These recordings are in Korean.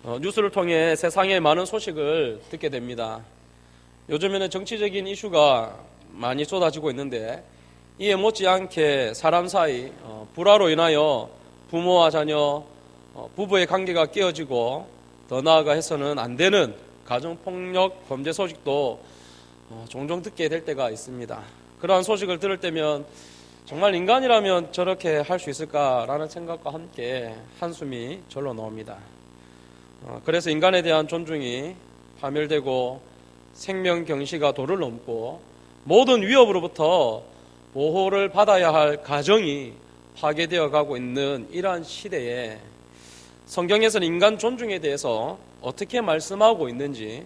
뉴스를 통해 세상의 많은 소식을 듣게 됩니다. 요즘에는 정치적인 이슈가 많이 쏟아지고 있는데 이에 못지않게 사람 사이 불화로 인하여 부모와 자녀, 부부의 관계가 깨어지고 더 나아가 해서는 안 되는 가정폭력 범죄 소식도 종종 듣게 될 때가 있습니다. 그러한 소식을 들을 때면 정말 인간이라면 저렇게 할 수 있을까라는 생각과 함께 한숨이 절로 나옵니다. 그래서 인간에 대한 존중이 파멸되고 생명 경시가 도를 넘고 모든 위협으로부터 보호를 받아야 할 가정이 파괴되어 가고 있는 이러한 시대에 성경에서는 인간 존중에 대해서 어떻게 말씀하고 있는지,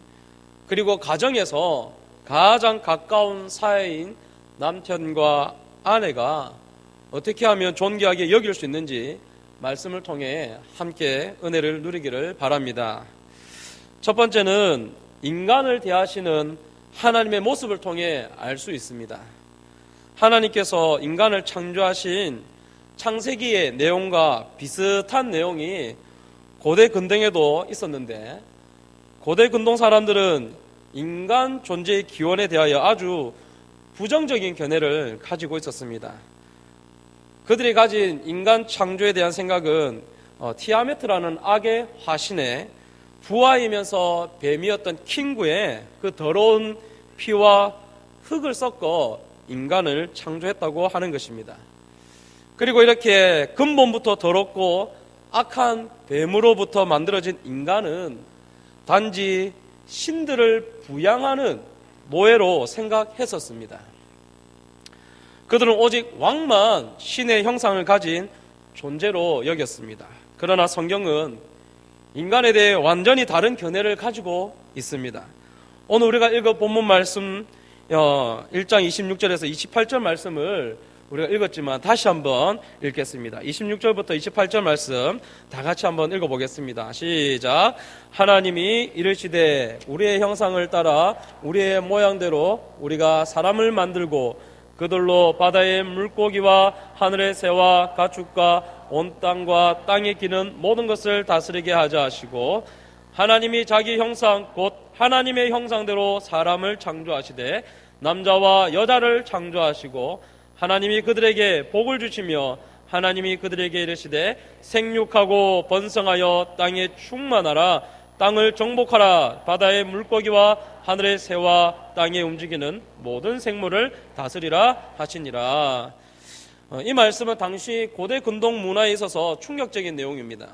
그리고 가정에서 가장 가까운 사이인 남편과 아내가 어떻게 하면 존귀하게 여길 수 있는지 말씀을 통해 함께 은혜를 누리기를 바랍니다. 첫 번째는 인간을 대하시는 하나님의 모습을 통해 알 수 있습니다. 하나님께서 인간을 창조하신 창세기의 내용과 비슷한 내용이 고대 근동에도 있었는데, 고대 근동 사람들은 인간 존재의 기원에 대하여 아주 부정적인 견해를 가지고 있었습니다. 그들이 가진 인간 창조에 대한 생각은 티아메트라는 악의 화신에 부하이면서 뱀이었던 킹구의 그 더러운 피와 흙을 섞어 인간을 창조했다고 하는 것입니다. 그리고 이렇게 근본부터 더럽고 악한 뱀으로부터 만들어진 인간은 단지 신들을 부양하는 노예로 생각했었습니다. 그들은 오직 왕만 신의 형상을 가진 존재로 여겼습니다. 그러나 성경은 인간에 대해 완전히 다른 견해를 가지고 있습니다. 오늘 우리가 읽은 본문 말씀 1장 26절에서 28절 말씀을 우리가 읽었지만 다시 한번 읽겠습니다. 26절부터 28절 말씀 다 같이 한번 읽어보겠습니다. 시작. 하나님이 이르시되 우리의 형상을 따라 우리의 모양대로 우리가 사람을 만들고 그들로 바다의 물고기와 하늘의 새와 가축과 온 땅과 땅에 기는 모든 것을 다스리게 하자 하시고, 하나님이 자기 형상 곧 하나님의 형상대로 사람을 창조하시되 남자와 여자를 창조하시고, 하나님이 그들에게 복을 주시며 하나님이 그들에게 이르시되 생육하고 번성하여 땅에 충만하라, 땅을 정복하라, 바다의 물고기와 하늘의 새와 땅에 움직이는 모든 생물을 다스리라 하시니라. 이 말씀은 당시 고대 근동 문화에 있어서 충격적인 내용입니다.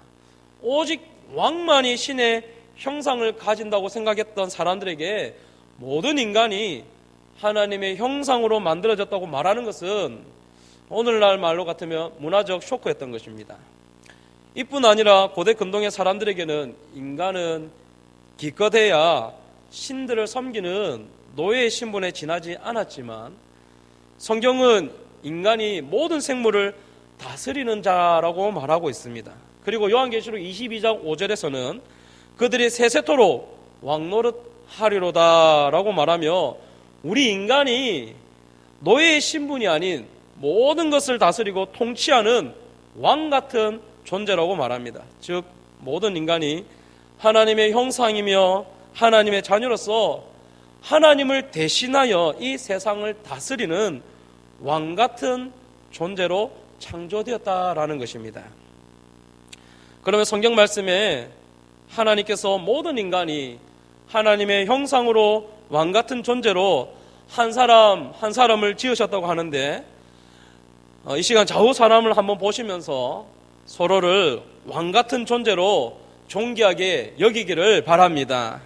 오직 왕만이 신의 형상을 가진다고 생각했던 사람들에게 모든 인간이 하나님의 형상으로 만들어졌다고 말하는 것은 오늘날 말로 같으면 문화적 쇼크였던 것입니다. 이뿐 아니라 고대 근동의 사람들에게는 인간은 기껏해야 신들을 섬기는 노예의 신분에 지나지 않았지만, 성경은 인간이 모든 생물을 다스리는 자라고 말하고 있습니다. 그리고 요한계시록 22장 5절에서는 그들이 세세토록 왕노릇하리로다 라고 말하며 우리 인간이 노예의 신분이 아닌 모든 것을 다스리고 통치하는 왕 같은 존재라고 말합니다. 즉 모든 인간이 하나님의 형상이며 하나님의 자녀로서 하나님을 대신하여 이 세상을 다스리는 왕 같은 존재로 창조되었다라는 것입니다. 그러면 성경 말씀에 하나님께서 모든 인간이 하나님의 형상으로 왕 같은 존재로 한 사람 한 사람을 지으셨다고 하는데, 이 시간 좌우 사람을 한번 보시면서 서로를 왕 같은 존재로 존귀하게 여기기를 바랍니다.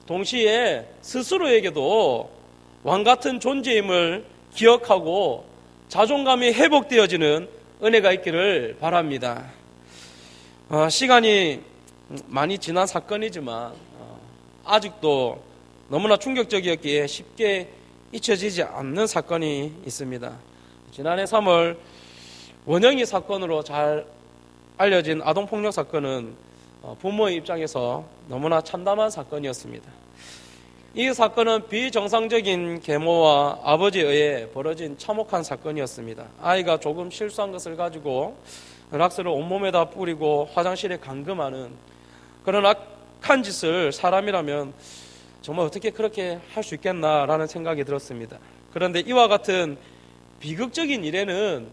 동시에 스스로에게도 왕 같은 존재임을 기억하고 자존감이 회복되어지는 은혜가 있기를 바랍니다. 시간이 많이 지난 사건이지만 아직도 너무나 충격적이었기에 쉽게 잊혀지지 않는 사건이 있습니다. 지난해 3월 원영이 사건으로 잘 알려진 아동폭력 사건은 부모의 입장에서 너무나 참담한 사건이었습니다. 이 사건은 비정상적인 계모와 아버지에 의해 벌어진 참혹한 사건이었습니다. 아이가 조금 실수한 것을 가지고 락스를 온몸에다 뿌리고 화장실에 감금하는 그런 악한 짓을 사람이라면 정말 어떻게 그렇게 할 수 있겠나라는 생각이 들었습니다. 그런데 이와 같은 비극적인 일에는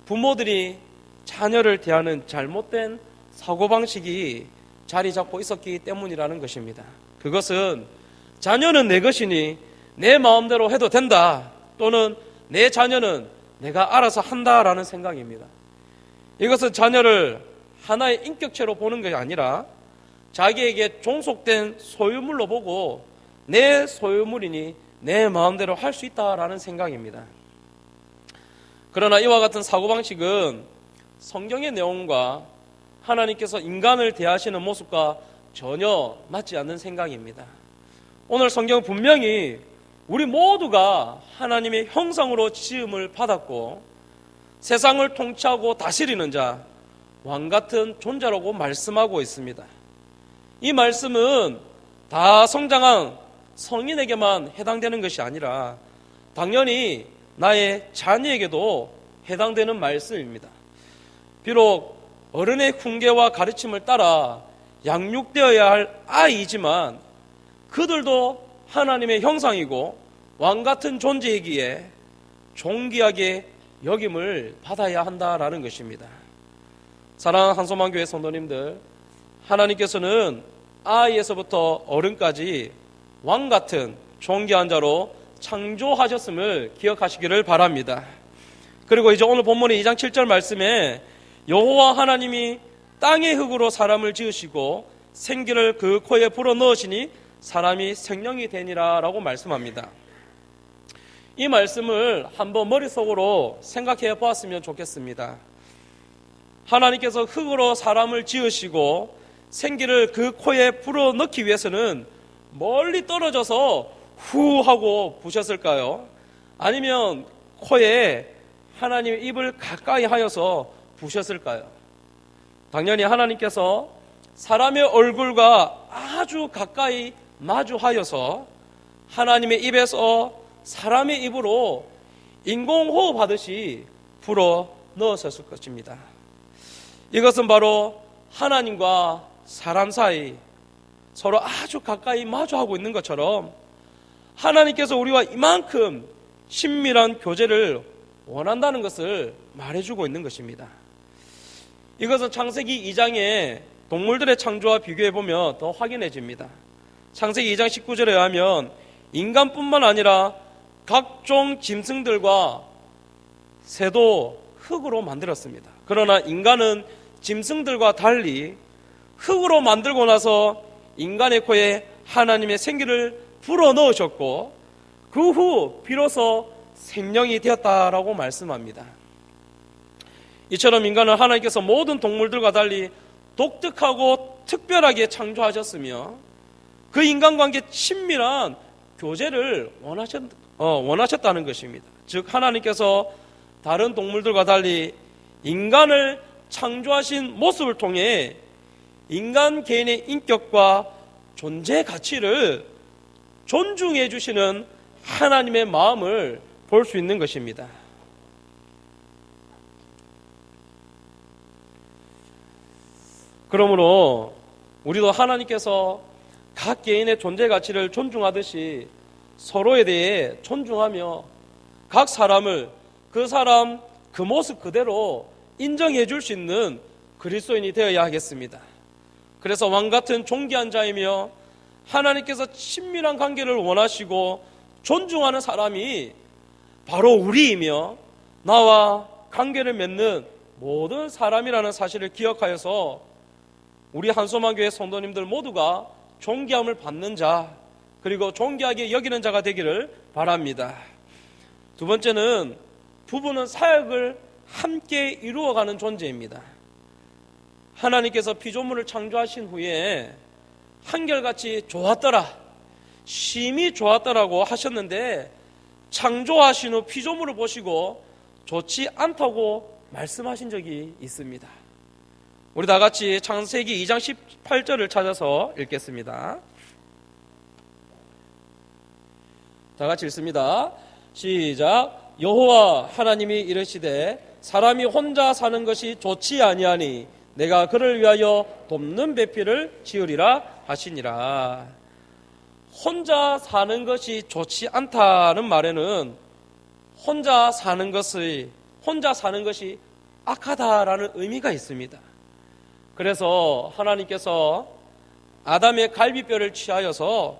부모들이 자녀를 대하는 잘못된 사고방식이 자리 잡고 있었기 때문이라는 것입니다. 그것은 자녀는 내 것이니 내 마음대로 해도 된다, 또는 내 자녀는 내가 알아서 한다라는 생각입니다. 이것은 자녀를 하나의 인격체로 보는 것이 아니라 자기에게 종속된 소유물로 보고 내 소유물이니 내 마음대로 할 수 있다라는 생각입니다. 그러나 이와 같은 사고방식은 성경의 내용과 하나님께서 인간을 대하시는 모습과 전혀 맞지 않는 생각입니다. 오늘 성경은 분명히 우리 모두가 하나님의 형상으로 지음을 받았고 세상을 통치하고 다스리는 자, 왕같은 존재라고 말씀하고 있습니다. 이 말씀은 다 성장한 성인에게만 해당되는 것이 아니라 당연히 나의 자녀에게도 해당되는 말씀입니다. 비록 어른의 훈계와 가르침을 따라 양육되어야 할 아이이지만 그들도 하나님의 형상이고 왕같은 존재이기에 존귀하게 여김을 받아야 한다라는 것입니다. 사랑하는 한소만교회 성도님들, 하나님께서는 아이에서부터 어른까지 왕같은 존귀한 자로 창조하셨음을 기억하시기를 바랍니다. 그리고 이제 오늘 본문의 2장 7절 말씀에 여호와 하나님이 땅의 흙으로 사람을 지으시고 생기를 그 코에 불어넣으시니 사람이 생명이 되니라 라고 말씀합니다. 이 말씀을 한번 머릿속으로 생각해 보았으면 좋겠습니다. 하나님께서 흙으로 사람을 지으시고 생기를 그 코에 불어넣기 위해서는 멀리 떨어져서 후 하고 부셨을까요? 아니면 코에 하나님의 입을 가까이 하여서 부셨을까요? 당연히 하나님께서 사람의 얼굴과 아주 가까이 마주하여서 하나님의 입에서 사람의 입으로 인공호흡 하듯이 불어 넣으셨을 것입니다. 이것은 바로 하나님과 사람 사이 서로 아주 가까이 마주하고 있는 것처럼 하나님께서 우리와 이만큼 친밀한 교제를 원한다는 것을 말해주고 있는 것입니다. 이것은 창세기 2장의 동물들의 창조와 비교해보면 더 확인해집니다. 창세기 2장 19절에 의하면 인간뿐만 아니라 각종 짐승들과 새도 흙으로 만들었습니다. 그러나 인간은 짐승들과 달리 흙으로 만들고 나서 인간의 코에 하나님의 생기를 불어넣으셨고 그 후 비로소 생명이 되었다라고 말씀합니다. 이처럼 인간은 하나님께서 모든 동물들과 달리 독특하고 특별하게 창조하셨으며 그 인간관계 친밀한 교제를 원하셨다는 것입니다. 즉 하나님께서 다른 동물들과 달리 인간을 창조하신 모습을 통해 인간 개인의 인격과 존재 가치를 존중해 주시는 하나님의 마음을 볼 수 있는 것입니다. 그러므로 우리도 하나님께서 각 개인의 존재 가치를 존중하듯이 서로에 대해 존중하며 각 사람을 그 사람 그 모습 그대로 인정해 줄 수 있는 그리스도인이 되어야 하겠습니다. 그래서 왕같은 존귀한 자이며 하나님께서 친밀한 관계를 원하시고 존중하는 사람이 바로 우리이며 나와 관계를 맺는 모든 사람이라는 사실을 기억하여서 우리 한소만교회 성도님들 모두가 존귀함을 받는 자, 그리고 존귀하게 여기는 자가 되기를 바랍니다. 두 번째는 부부는 사역을 함께 이루어가는 존재입니다. 하나님께서 피조물을 창조하신 후에 한결같이 좋았더라, 심히 좋았더라고 하셨는데 창조하신 후 피조물을 보시고 좋지 않다고 말씀하신 적이 있습니다. 우리 다 같이 창세기 2장 18절을 찾아서 읽겠습니다. 다 같이 읽습니다. 시작. 여호와 하나님이 이르시되 사람이 혼자 사는 것이 좋지 아니하니 내가 그를 위하여 돕는 배필을 지으리라 하시니라. 혼자 사는 것이 좋지 않다는 말에는 혼자 사는 것이 악하다라는 의미가 있습니다. 그래서 하나님께서 아담의 갈비뼈를 취하여서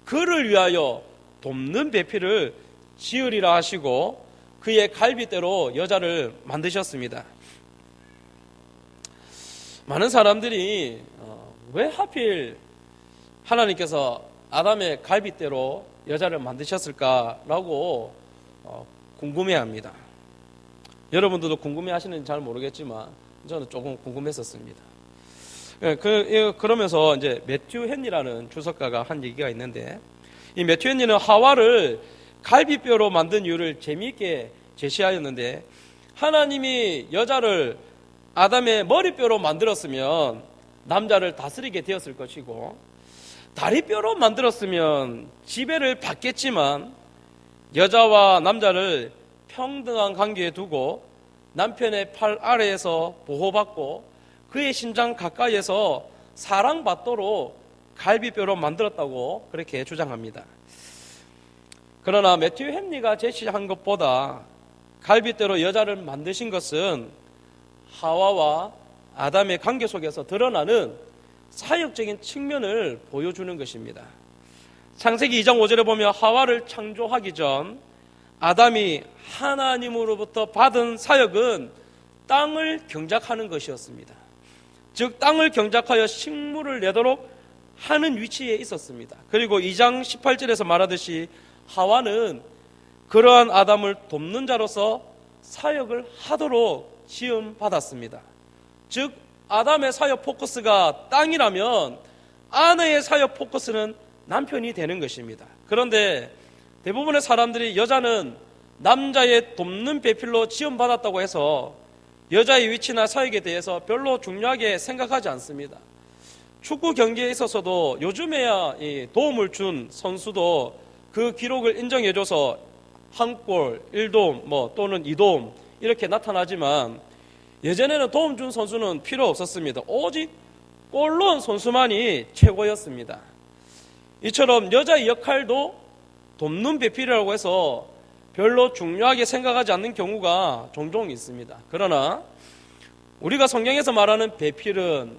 그를 위하여 돕는 배필을 지으리라 하시고 그의 갈비대로 여자를 만드셨습니다. 많은 사람들이 왜 하필 하나님께서 아담의 갈비대로 여자를 만드셨을까라고 궁금해합니다. 여러분들도 궁금해하시는지 잘 모르겠지만 저는 조금 궁금했었습니다. 그러면서 이제 매튜 헨리라는 주석가가 한 얘기가 있는데, 이 매튜 헨리는 하와를 갈비뼈로 만든 이유를 재미있게 제시하였는데, 하나님이 여자를 아담의 머리뼈로 만들었으면 남자를 다스리게 되었을 것이고, 다리뼈로 만들었으면 지배를 받겠지만 여자와 남자를 평등한 관계에 두고 남편의 팔 아래에서 보호받고 그의 심장 가까이에서 사랑받도록 갈비뼈로 만들었다고 그렇게 주장합니다. 그러나 매튜 헨리가 제시한 것보다 갈비뼈로 여자를 만드신 것은 하와와 아담의 관계 속에서 드러나는 사역적인 측면을 보여주는 것입니다. 창세기 2장 5절에 보면 하와를 창조하기 전 아담이 하나님으로부터 받은 사역은 땅을 경작하는 것이었습니다. 즉 땅을 경작하여 식물을 내도록 하는 위치에 있었습니다. 그리고 2장 18절에서 말하듯이 하와는 그러한 아담을 돕는 자로서 사역을 하도록 지음받았습니다. 즉 아담의 사역 포커스가 땅이라면 아내의 사역 포커스는 남편이 되는 것입니다. 그런데 대부분의 사람들이 여자는 남자의 돕는 배필로 지음받았다고 해서 여자의 위치나 사역에 대해서 별로 중요하게 생각하지 않습니다. 축구 경기에 있어서도 요즘에야 도움을 준 선수도 그 기록을 인정해줘서 한 골, 1도움 또는 2도움 이렇게 나타나지만, 예전에는 도움 준 선수는 필요 없었습니다. 오직 골 넣은 선수만이 최고였습니다. 이처럼 여자의 역할도 돕는 배필이라고 해서 별로 중요하게 생각하지 않는 경우가 종종 있습니다. 그러나 우리가 성경에서 말하는 배필은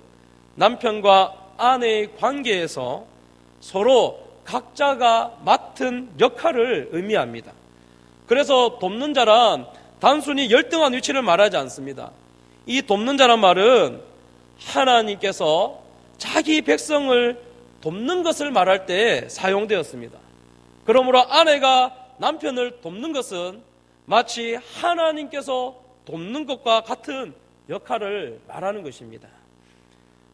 남편과 아내의 관계에서 서로 각자가 맡은 역할을 의미합니다. 그래서 돕는 자란 단순히 열등한 위치를 말하지 않습니다. 이 돕는 자란 말은 하나님께서 자기 백성을 돕는 것을 말할 때 사용되었습니다. 그러므로 아내가 남편을 돕는 것은 마치 하나님께서 돕는 것과 같은 역할을 말하는 것입니다.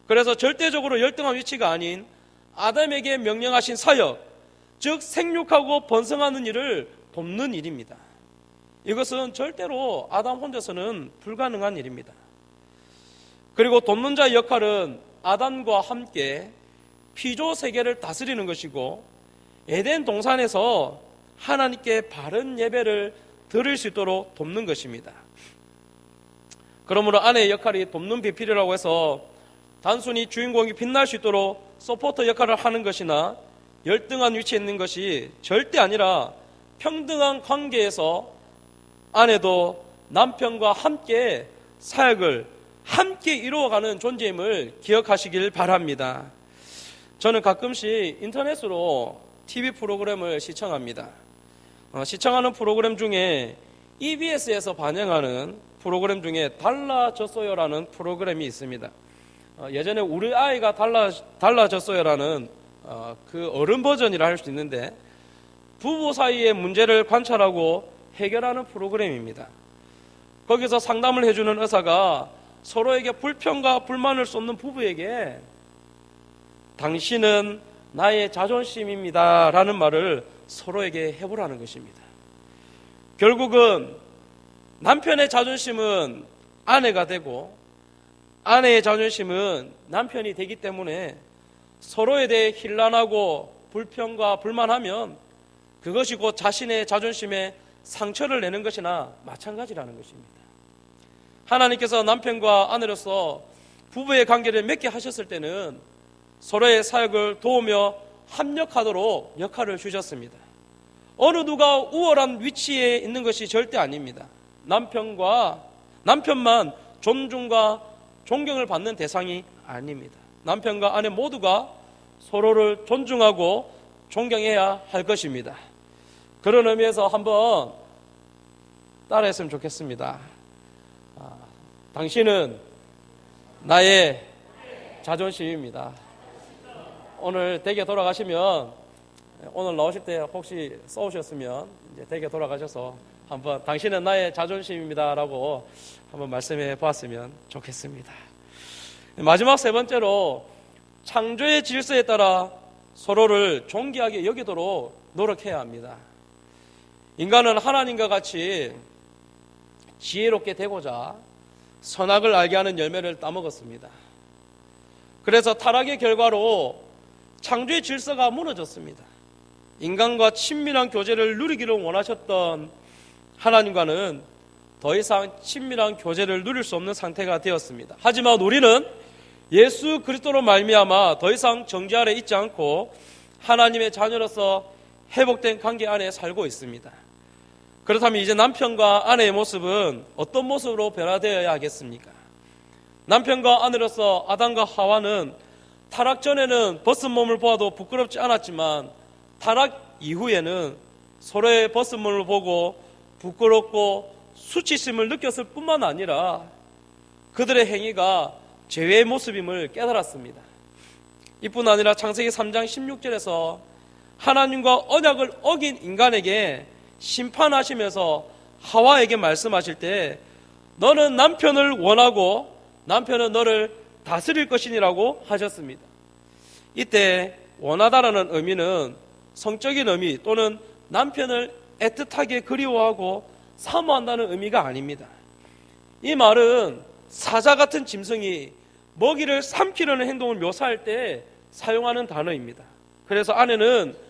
그래서 절대적으로 열등한 위치가 아닌 아담에게 명령하신 사역, 즉 생육하고 번성하는 일을 돕는 일입니다. 이것은 절대로 아담 혼자서는 불가능한 일입니다. 그리고 돕는 자의 역할은 아담과 함께 피조 세계를 다스리는 것이고, 에덴 동산에서 하나님께 바른 예배를 드릴 수 있도록 돕는 것입니다. 그러므로 아내의 역할이 돕는 배필이라고 해서 단순히 주인공이 빛날 수 있도록 서포터 역할을 하는 것이나 열등한 위치에 있는 것이 절대 아니라, 평등한 관계에서 아내도 남편과 함께 사역을 함께 이루어가는 존재임을 기억하시길 바랍니다. 저는 가끔씩 인터넷으로 TV 프로그램을 시청합니다. 시청하는 프로그램 중에 EBS에서 반영하는 프로그램 중에 달라졌어요라는 프로그램이 있습니다. 예전에 우리 아이가 달라졌어요라는 그 어른 버전이라 할 수 있는데, 부부 사이의 문제를 관찰하고 해결하는 프로그램입니다. 거기서 상담을 해주는 의사가 서로에게 불평과 불만을 쏟는 부부에게 당신은 나의 자존심입니다 라는 말을 서로에게 해보라는 것입니다. 결국은 남편의 자존심은 아내가 되고 아내의 자존심은 남편이 되기 때문에 서로에 대해 hir난하고 불평과 불만하면 그것이 곧 자신의 자존심에 상처를 내는 것이나 마찬가지라는 것입니다. 하나님께서 남편과 아내로서 부부의 관계를 맺게 하셨을 때는 서로의 사역을 도우며 합력하도록 역할을 주셨습니다. 어느 누가 우월한 위치에 있는 것이 절대 아닙니다. 남편만 존중과 존경을 받는 대상이 아닙니다. 남편과 아내 모두가 서로를 존중하고 존경해야 할 것입니다. 그런 의미에서 한번 따라했으면 좋겠습니다. 당신은 나의 자존심입니다. 오늘 댁에 돌아가시면, 오늘 나오실 때 혹시 써오셨으면 이제 댁에 돌아가셔서 한번 당신은 나의 자존심입니다 라고 한번 말씀해 보았으면 좋겠습니다. 마지막 세 번째로, 창조의 질서에 따라 서로를 존귀하게 여기도록 노력해야 합니다. 인간은 하나님과 같이 지혜롭게 되고자 선악을 알게 하는 열매를 따먹었습니다. 그래서 타락의 결과로 창조의 질서가 무너졌습니다. 인간과 친밀한 교제를 누리기를 원하셨던 하나님과는 더 이상 친밀한 교제를 누릴 수 없는 상태가 되었습니다. 하지만 우리는 예수 그리스도로 말미암아 더 이상 정죄 아래 있지 않고 하나님의 자녀로서 회복된 관계 안에 살고 있습니다. 그렇다면 이제 남편과 아내의 모습은 어떤 모습으로 변화되어야 하겠습니까? 남편과 아내로서 아담과 하와는 타락 전에는 벗은 몸을 보아도 부끄럽지 않았지만 타락 이후에는 서로의 벗은 몸을 보고 부끄럽고 수치심을 느꼈을 뿐만 아니라 그들의 행위가 죄의 모습임을 깨달았습니다. 이뿐 아니라 창세기 3장 16절에서 하나님과 언약을 어긴 인간에게 심판하시면서 하와에게 말씀하실 때 너는 남편을 원하고 남편은 너를 다스릴 것이니라고 하셨습니다. 이때 원하다라는 의미는 성적인 의미 또는 남편을 애틋하게 그리워하고 사모한다는 의미가 아닙니다. 이 말은 사자 같은 짐승이 먹이를 삼키려는 행동을 묘사할 때 사용하는 단어입니다. 그래서 아내는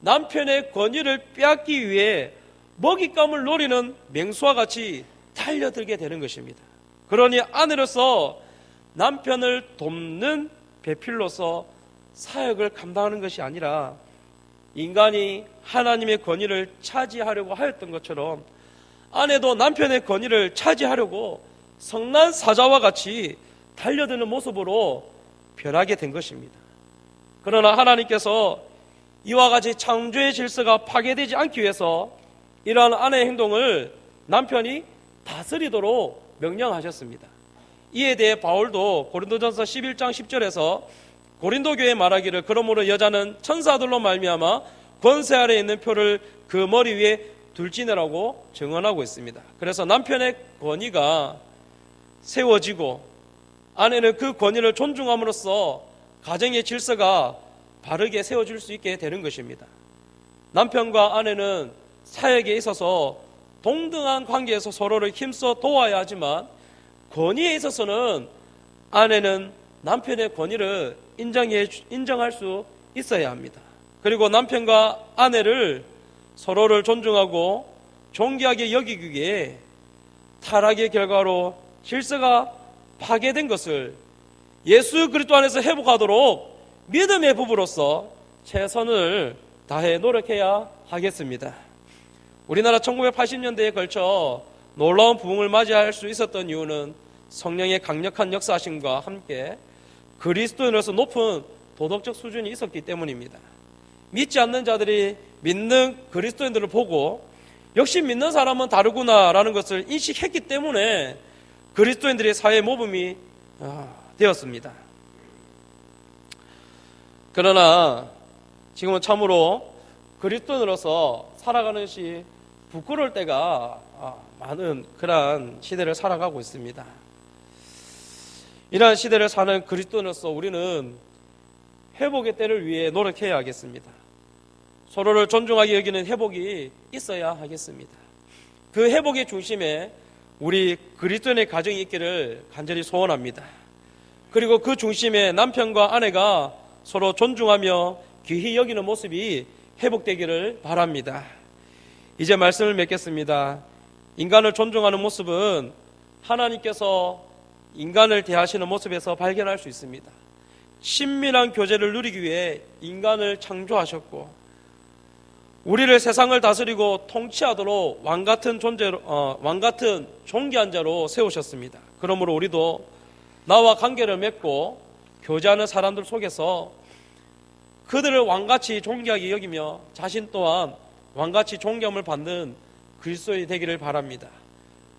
남편의 권위를 빼앗기 위해 먹잇감을 노리는 맹수와 같이 달려들게 되는 것입니다. 그러니 아내로서 남편을 돕는 배필로서 사역을 감당하는 것이 아니라 인간이 하나님의 권위를 차지하려고 하였던 것처럼 아내도 남편의 권위를 차지하려고 성난 사자와 같이 달려드는 모습으로 변하게 된 것입니다. 그러나 하나님께서 이와 같이 창조의 질서가 파괴되지 않기 위해서 이러한 아내의 행동을 남편이 다스리도록 명령하셨습니다. 이에 대해 바울도 고린도전서 11장 10절에서 고린도 교회에 말하기를 그러므로 여자는 천사들로 말미암아 권세 아래에 있는 표를 그 머리 위에 둘지니라고 증언하고 있습니다. 그래서 남편의 권위가 세워지고 아내는 그 권위를 존중함으로써 가정의 질서가 바르게 세워질 수 있게 되는 것입니다. 남편과 아내는 사역에 있어서 동등한 관계에서 서로를 힘써 도와야 하지만 권위에 있어서는 아내는 남편의 권위를 인정할 수 있어야 합니다. 그리고 남편과 아내를 서로를 존중하고 존귀하게 여기기 위해 타락의 결과로 질서가 파괴된 것을 예수 그리스도 안에서 회복하도록 믿음의 부부로서 최선을 다해 노력해야 하겠습니다. 우리나라 1980년대에 걸쳐 놀라운 부흥을 맞이할 수 있었던 이유는 성령의 강력한 역사하심과 함께 그리스도인으로서 높은 도덕적 수준이 있었기 때문입니다. 믿지 않는 자들이 믿는 그리스도인들을 보고 역시 믿는 사람은 다르구나라는 것을 인식했기 때문에 그리스도인들의 사회 모범이 되었습니다. 그러나 지금은 참으로 그리스도인으로서 살아가는 것이 부끄러울 때가 많은 그러한 시대를 살아가고 있습니다. 이러한 시대를 사는 그리스도인으로서 우리는 회복의 때를 위해 노력해야 하겠습니다. 서로를 존중하게 여기는 회복이 있어야 하겠습니다. 그 회복의 중심에 우리 그리스도인의 가정이 있기를 간절히 소원합니다. 그리고 그 중심에 남편과 아내가 서로 존중하며 귀히 여기는 모습이 회복되기를 바랍니다. 이제 말씀을 맺겠습니다. 인간을 존중하는 모습은 하나님께서 인간을 대하시는 모습에서 발견할 수 있습니다. 친밀한 교제를 누리기 위해 인간을 창조하셨고 우리를 세상을 다스리고 통치하도록 왕같은 존귀한 자로 세우셨습니다. 그러므로 우리도 나와 관계를 맺고 교제하는 사람들 속에서 그들을 왕같이 존귀하게 여기며 자신 또한 왕같이 존경을 받는 그리스도인이 되기를 바랍니다.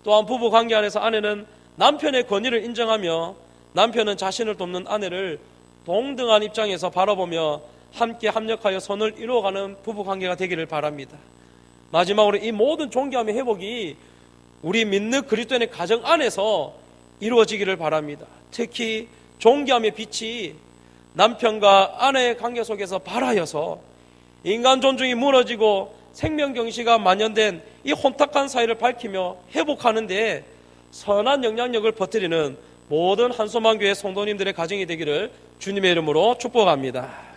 또한 부부 관계 안에서 아내는 남편의 권위를 인정하며 남편은 자신을 돕는 아내를 동등한 입장에서 바라보며 함께 합력하여 선을 이루어가는 부부 관계가 되기를 바랍니다. 마지막으로 이 모든 존귀함의 회복이 우리 믿는 그리스도인의 가정 안에서 이루어지기를 바랍니다. 특히 존귀함의 빛이 남편과 아내의 관계 속에서 발하여서 인간 존중이 무너지고 생명경시가 만연된 이 혼탁한 사회를 밝히며 회복하는 데 선한 영향력을 퍼뜨리는 모든 한소만교회 성도님들의 가정이 되기를 주님의 이름으로 축복합니다.